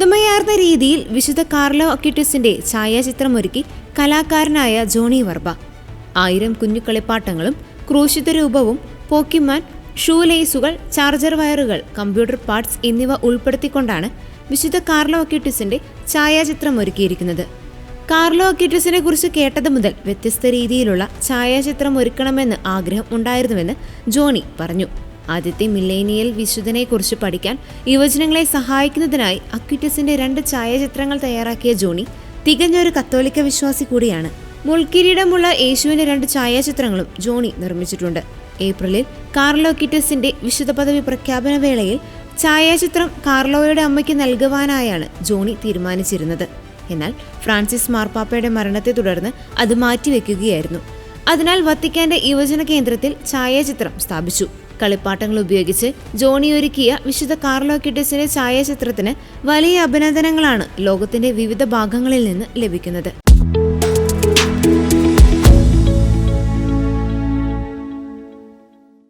പുതുമയാർന്ന രീതിയിൽ വിശുദ്ധ Carlo അക്വിറ്റസിന്റെ ഛായാചിത്രമൊരുക്കി കലാകാരനായ Johnny വർബ. 1000 കുഞ്ഞു കളിപ്പാട്ടങ്ങളും ക്രൂശിത രൂപവും പോക്കിമാൻ, ഷൂ ലേസുകൾ, ചാർജർ വയറുകൾ, കമ്പ്യൂട്ടർ പാർട്സ് എന്നിവ ഉൾപ്പെടുത്തിക്കൊണ്ടാണ് വിശുദ്ധ കാർലോ അക്വിറ്റസിന്റെ ഛായാചിത്രം ഒരുക്കിയിരിക്കുന്നത്. കാർലോ അക്വിറ്റസിനെ കുറിച്ച് കേട്ടത് മുതൽ വ്യത്യസ്ത രീതിയിലുള്ള ഛായാചിത്രം ഒരുക്കണമെന്ന് ആഗ്രഹം ഉണ്ടായിരുന്നുവെന്ന് ജോണി പറഞ്ഞു. ആദ്യത്തെ മില്ലേനിയൽ വിശുദ്ധനെക്കുറിച്ച് പഠിക്കാൻ യുവജനങ്ങളെ സഹായിക്കുന്നതിനായി അക്വിറ്റസിന്റെ 2 ഛായാചിത്രങ്ങൾ തയ്യാറാക്കിയ ജോണി തികഞ്ഞൊരു കത്തോലിക്ക വിശ്വാസി കൂടിയാണ്. മുൾക്കിരീടമുള്ള യേശുവിന്റെ 2 ഛായാചിത്രങ്ങളും ജോണി നിർമ്മിച്ചിട്ടുണ്ട്. ഏപ്രിലിൽ കാർലോ അക്വിറ്റസിന്റെ വിശുദ്ധ പദവി പ്രഖ്യാപന വേളയിൽ ഛായാചിത്രം കാർലോയുടെ അമ്മയ്ക്ക് നൽകുവാനായാണ് ജോണി തീരുമാനിച്ചിരുന്നത്. എന്നാൽ ഫ്രാൻസിസ് മാർപ്പാപ്പയുടെ മരണത്തെ തുടർന്ന് അത് മാറ്റിവെക്കുകയായിരുന്നു. അതിനാൽ വത്തിക്കാന്റെ യുവജന കേന്ദ്രത്തിൽ ഛായാചിത്രം സ്ഥാപിച്ചു. കളിപ്പാട്ടങ്ങൾ ഉപയോഗിച്ച് ജോണി ഒരുക്കിയ വിശുദ്ധ കാർലോ അക്വിറ്റസിന്റെ ഛായാചിത്രത്തിന് വലിയ അഭിനന്ദനങ്ങളാണ് ലോകത്തിന്റെ വിവിധ ഭാഗങ്ങളിൽ നിന്ന് ലഭിക്കുന്നത്.